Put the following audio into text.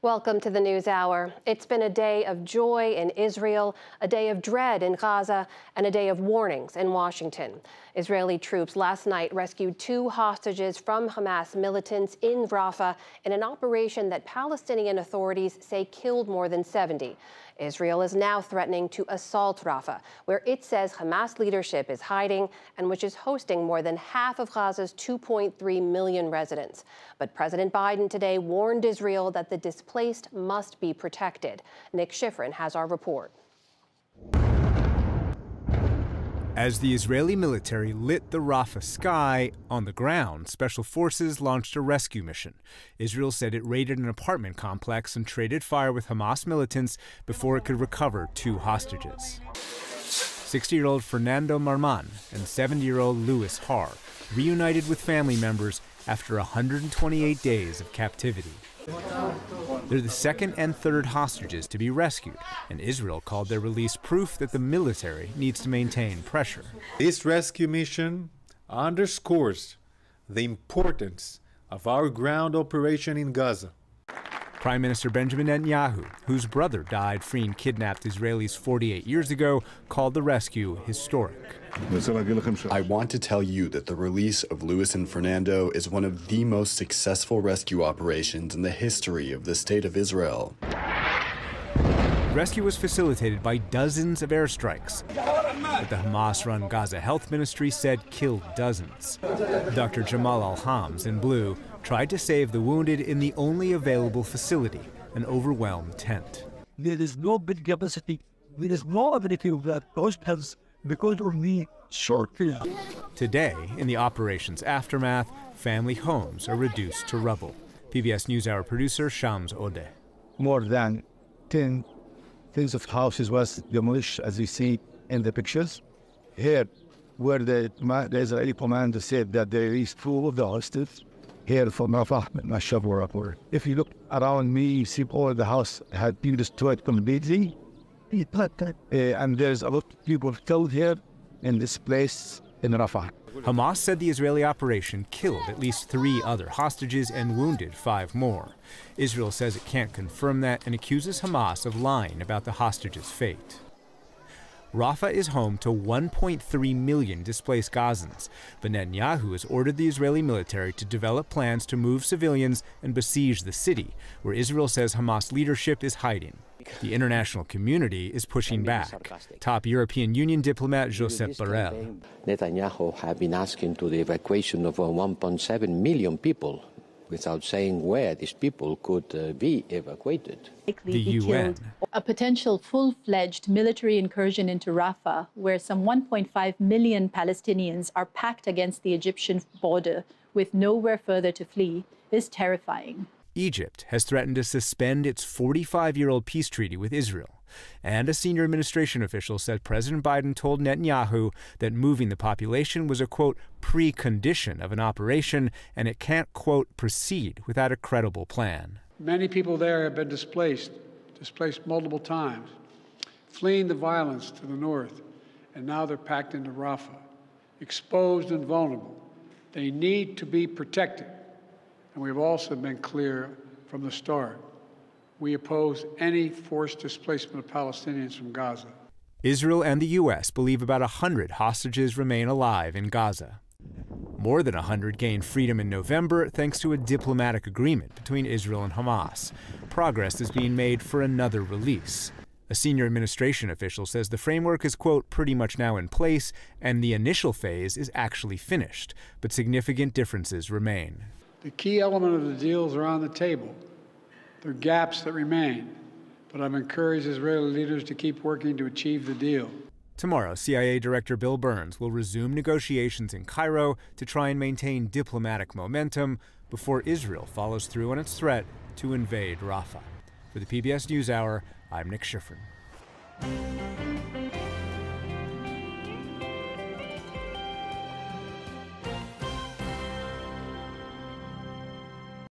Welcome to the NewsHour. It's been a day of joy in Israel, a day of dread in Gaza, and a day of warnings in Washington. Israeli troops last night rescued 2 hostages from Hamas militants in Rafah in an operation that Palestinian authorities say killed more than 70. Israel is now threatening to assault Rafah, where it says Hamas leadership is hiding and which is hosting more than half of Gaza's 2.3 million residents. But President Biden today warned Israel that the displaced must be protected. Nick Schifrin has our report. As the Israeli military lit the Rafah sky, on the ground, special forces launched a rescue mission. Israel said it raided an apartment complex and traded fire with Hamas militants before it could recover 2 hostages. 60-year-old Fernando Marman and 70-year-old Louis Har reunited with family members after 128 days of captivity. They're the second and third hostages to be rescued, and Israel called their release proof that the military needs to maintain pressure. This rescue mission underscores the importance of our ground operation in Gaza. Prime Minister Benjamin Netanyahu, whose brother died freeing kidnapped Israelis 48 years ago, called the rescue historic. I want to tell you that the release of Louis and Fernando is one of the most successful rescue operations in the history of the State of Israel. The rescue was facilitated by dozens of airstrikes that the Hamas-run Gaza Health Ministry said killed dozens. Dr. Jamal Al-Hams in blue tried to save the wounded in the only available facility, an overwhelmed tent. There is no bed capacity. There is no ability of that hospitals because of the shortage. Today, in the operation's aftermath, family homes are reduced to rubble. PBS NewsHour producer Shams Odeh. More than 10 things of houses was demolished, as you see in the pictures. Here, where the Israeli commander said that they released 2 of the hostages. Here from Rafah, Mashav. If you look around me, you see all the house had been destroyed completely. And there's a lot of people killed here in this place in Rafah. Hamas said the Israeli operation killed at least 3 other hostages and wounded 5 more. Israel says it can't confirm that and accuses Hamas of lying about the hostages' fate. Rafah is home to 1.3 million displaced Gazans, but Netanyahu has ordered the Israeli military to develop plans to move civilians and besiege the city, where Israel says Hamas leadership is hiding. The international community is pushing back. Top European Union diplomat Josep Borrell. Netanyahu have been asking to the evacuation of 1.7 million people without saying where these people could be evacuated. The UN. A potential full-fledged military incursion into Rafah, where some 1.5 million Palestinians are packed against the Egyptian border with nowhere further to flee, is terrifying. Egypt has threatened to suspend its 45-year-old peace treaty with Israel. And a senior administration official said President Biden told Netanyahu that moving the population was a, quote, precondition of an operation, and it can't, quote, proceed without a credible plan. Many people there have been displaced multiple times, fleeing the violence to the north, and now they're packed into Rafah, exposed and vulnerable. They need to be protected. And we've also been clear from the start. We oppose any forced displacement of Palestinians from Gaza. Israel and the U.S. believe about 100 hostages remain alive in Gaza. More than 100 gained freedom in November thanks to a diplomatic agreement between Israel and Hamas. Progress is being made for another release. A senior administration official says the framework is, quote, pretty much now in place, and the initial phase is actually finished, but significant differences remain. The key element of the deals are on the table. There are gaps that remain, but I've encouraged Israeli leaders to keep working to achieve the deal. Tomorrow, CIA Director Bill Burns will resume negotiations in Cairo to try and maintain diplomatic momentum before Israel follows through on its threat to invade Rafah. For the PBS NewsHour, I'm Nick Schifrin.